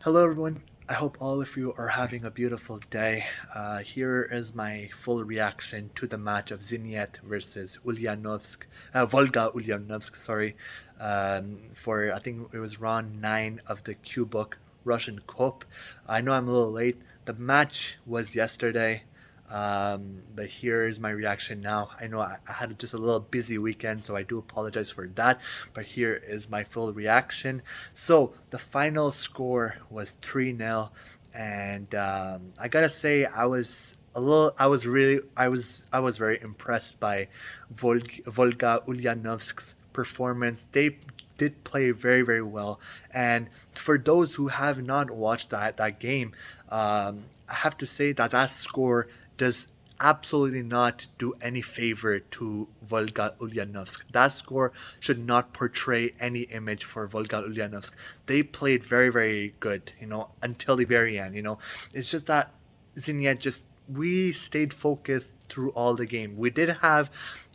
Hello, everyone. I hope all of you are having a beautiful day. Here is my full reaction to the match of Zenit versus Volga Ulyanovsk, sorry, for I think it was round 9 of the Kubok Russian Cup. I know I'm a little late. The match was yesterday, but here is my reaction now. I know I had just a little busy weekend, so I do apologize for that, but here is my full reaction. So the final score was 3-0, and I gotta say I was very impressed by Volga Ulyanovsk's performance. They did play very very well, and for those who have not watched that game, I have to say that that score does absolutely not do any favor to Volga Ulyanovsk. That score should not portray any image for Volga Ulyanovsk. They played very, very good, until the very end. It's just that Zenit just we stayed focused through all the game. We did have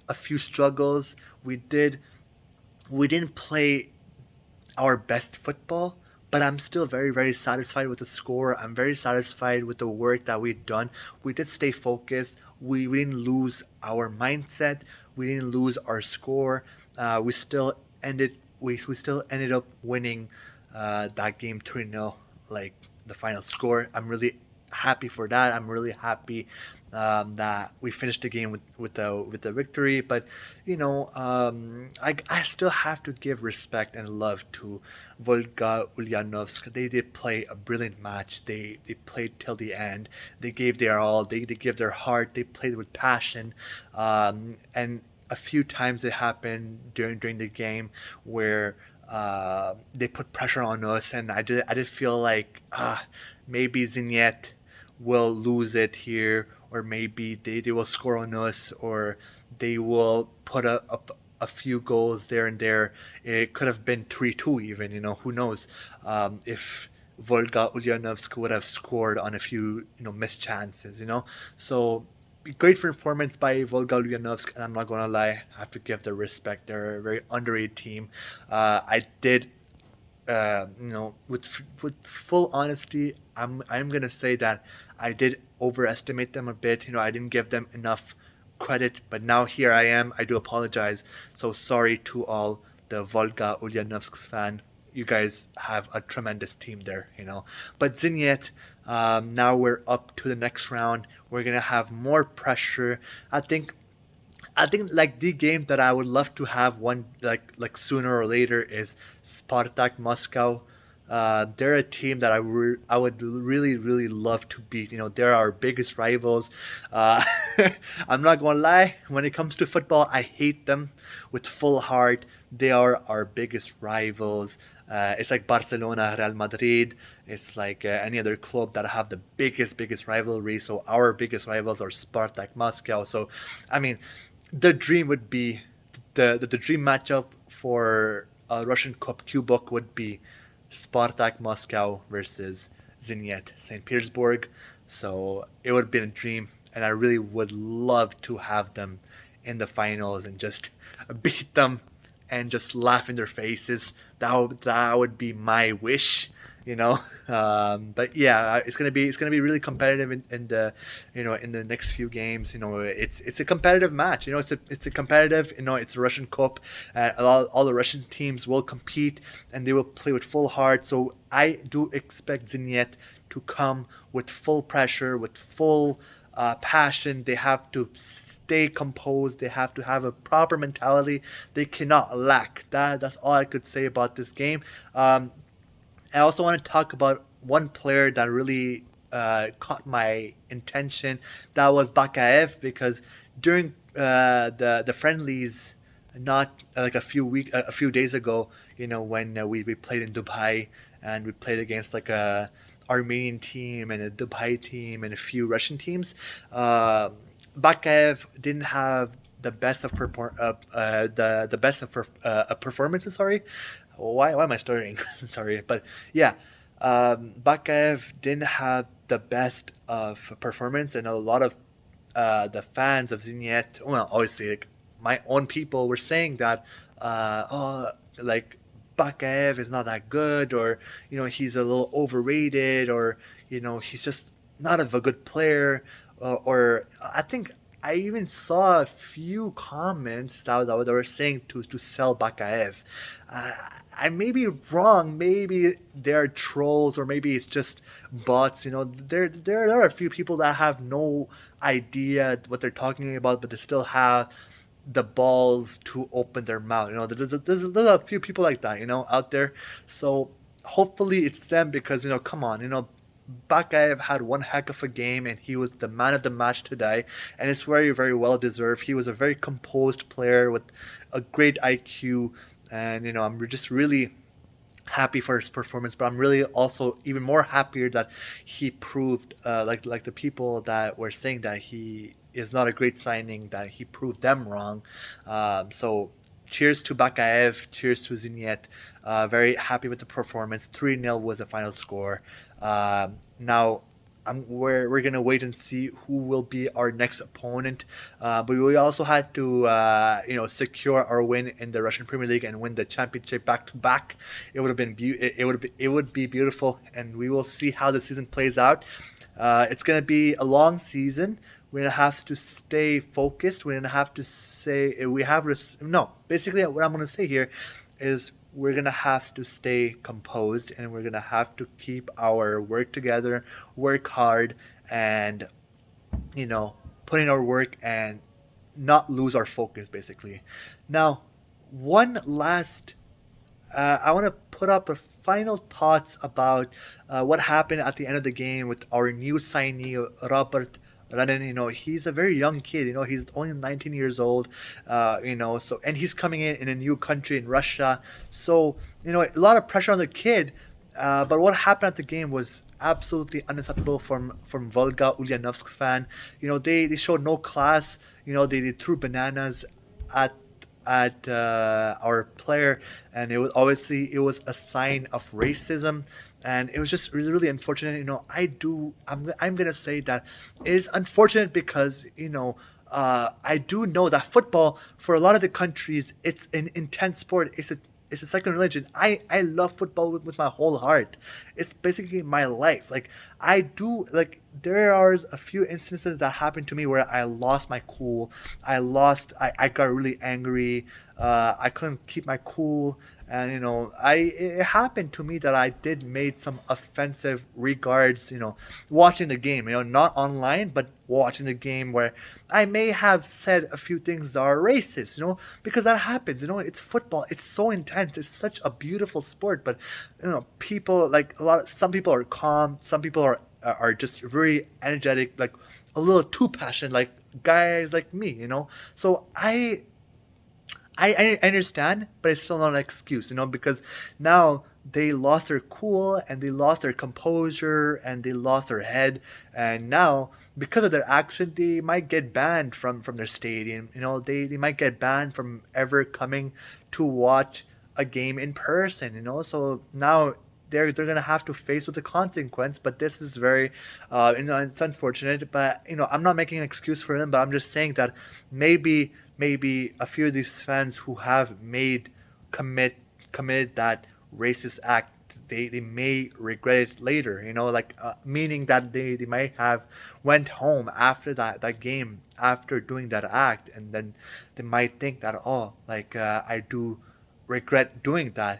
a few struggles. We didn't play our best football, but I'm still very, very satisfied with the score. I'm very satisfied with the work that we've done. We did stay focused. We didn't lose our mindset. We didn't lose our score. We still ended up winning that game 3-0, like the final score. I'm really happy for that. I'm really happy that we finished the game with the victory. But I still have to give respect and love to Volga Ulyanovsk. They did play a brilliant match. They played till the end. They gave their all. They gave their heart. They played with passion. And a few times it happened during the game where they put pressure on us, and I did feel like maybe Zenit will lose it here, or maybe they will score on us, or they will put a few goals there and there. It could have been 3-2 even, who knows, if Volga Ulyanovsk would have scored on a few, missed chances, So great performance by Volga Ulyanovsk, and I'm not gonna lie, I have to give them respect. They're a very underrated team. I did with full honesty, I'm gonna say that I did overestimate them a bit. I didn't give them enough credit, but now here I am. I do apologize. So sorry to all the Volga Ulyanovsk's fan. You guys have a tremendous team there. But Zenit, now we're up to the next round. We're gonna have more pressure. I think like the game that I would love to have one like sooner or later is Spartak Moscow. They're a team that I would really really love to beat. They're our biggest rivals. Uh, I'm not gonna lie. When it comes to football, I hate them with full heart. They are our biggest rivals. It's like Barcelona, Real Madrid. It's like any other club that have the biggest rivalry. So our biggest rivals are Spartak Moscow. So, I mean, the dream would be the dream matchup for a Russian Cup Kubok would be Spartak Moscow versus Zenit St. Petersburg. So it would have been a dream, and I really would love to have them in the finals and just beat them and just laugh in their faces. That would be my wish, you know. But yeah, it's gonna be really competitive in the next few games. It's a competitive match. It's a competitive. It's a Russian Cup. All the Russian teams will compete and they will play with full heart. So I do expect Zenit to come with full pressure, with full passion. They have to stay composed. They have to have a proper mentality. They cannot lack. That's all I could say about this game. I also want to talk about one player that really caught my intention. That was Bakaev, because during the friendlies, not like a few days ago, when we played in Dubai, and we played against like a Armenian team and a Dubai team and a few Russian teams. Bakaev didn't have the best of the best of performances. Sorry, why am I stuttering? Sorry, but yeah, Bakaev didn't have the best of performance, and a lot of the fans of Zenit, well, obviously, like, my own people were saying that, oh, like Bakaev is not that good, or he's a little overrated, or he's just not of a good player, or I think I even saw a few comments that were saying to sell Bakaev. Uh, I may be wrong. Maybe they're trolls, or maybe it's just bots. There are a few people that have no idea what they're talking about, but they still have the balls to open their mouth. There's a few people like that, out there. So hopefully it's them, because come on, Bakayev had one heck of a game, and he was the man of the match today, and it's very, very well deserved. He was a very composed player with a great IQ, and I'm just really happy for his performance, but I'm really also even more happier that he proved, like the people that were saying that he is not a great signing, that he proved them wrong. So cheers to Bakaev, cheers to Zenit. Very happy with the performance. 3-0 was the final score. Now we're gonna wait and see who will be our next opponent. But we also had to secure our win in the Russian Premier League and win the championship back to back. It would have been it would be beautiful, and we will see how the season plays out. It's gonna be a long season. We're gonna have to stay focused. We're gonna have to say no. Basically, what I'm gonna say here is we're gonna have to stay composed, and we're gonna have to keep our work together, work hard, and put in our work and not lose our focus. Basically, now one last. I want to put up a final thoughts about what happened at the end of the game with our new signee, Robert Ranen. He's a very young kid. He's only 19 years old. So, and he's coming in a new country in Russia. So, a lot of pressure on the kid. But what happened at the game was absolutely unacceptable from Volga Ulyanovsk fan. They showed no class. They threw bananas at our player, and it was a sign of racism, and it was just really, really unfortunate. I'm gonna say that it is unfortunate because I do know that football, for a lot of the countries, it's an intense sport. It's a second religion. I love football with my whole heart. It's basically my life. Like, I do, like, there are a few instances that happened to me where I lost my cool. I got really angry. I couldn't keep my cool. And, it happened to me that I did made some offensive regards, watching the game, not online, but watching the game, where I may have said a few things that are racist, because that happens. It's football. It's so intense. It's such a beautiful sport. But, people, like, some people are calm. Some people are just very energetic, like a little too passionate, like guys like me. So I understand, but it's still not an excuse, because now they lost their cool, and they lost their composure, and they lost their head, and now because of their action, they might get banned from their stadium. They might get banned from ever coming to watch a game in person. So now they're gonna have to face with the consequence. But this is very, it's unfortunate. But I'm not making an excuse for them. But I'm just saying that maybe a few of these fans who have committed that racist act, they may regret it later. Meaning that they might have went home after that game, after doing that act, and then they might think that, oh, like, I do regret doing that.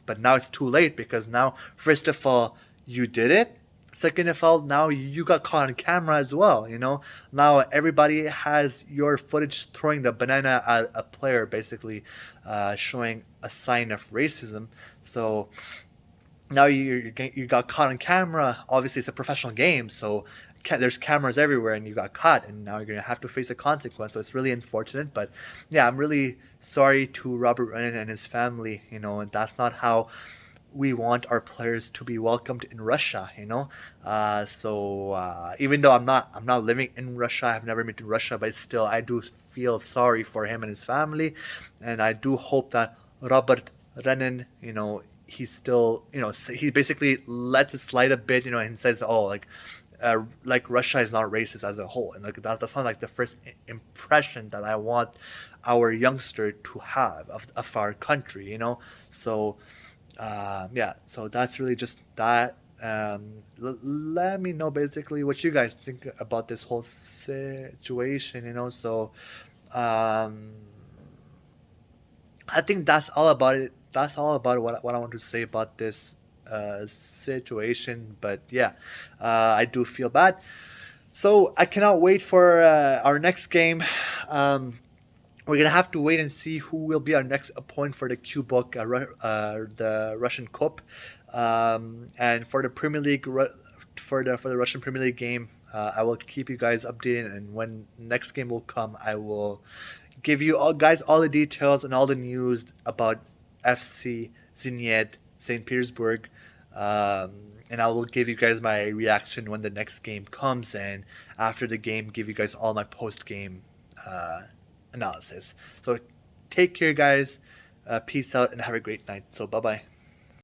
But now it's too late, because now, first of all, you did it. Second of all, now you got caught on camera as well. Now everybody has your footage throwing the banana at a player, basically, showing a sign of racism. So now you got caught on camera. Obviously, it's a professional game, so there's cameras everywhere, and you got caught, and now you're gonna have to face a consequence. So it's really unfortunate. But yeah, I'm really sorry to Robert Renan and his family. And that's not how we want our players to be welcomed in Russia. So even though I'm not living in Russia, I've never been to Russia, but still, I do feel sorry for him and his family, and I do hope that Robert Renan, he still, he basically lets it slide a bit, and says, oh, like, like Russia is not racist as a whole, and like that's not like the first impression that I want our youngster to have of our country, you know. So yeah, so that's really just that. Let me know basically what you guys think about this whole situation, you know. So um, I think that's all about it. That's all about what I want to say about this situation. But yeah, I do feel bad. So I cannot wait for our next game. Um, we're gonna have to wait and see who will be our next opponent for the Kubok, the Russian Cup, and for the Premier League. For the Russian Premier League game, I will keep you guys updated, and when next game will come, I will give you all the details and all the news about FC Zenit St. Petersburg. And I will give you guys my reaction when the next game comes, and after the game, give you guys all my post game analysis. So take care, guys. Peace out and have a great night. So bye bye.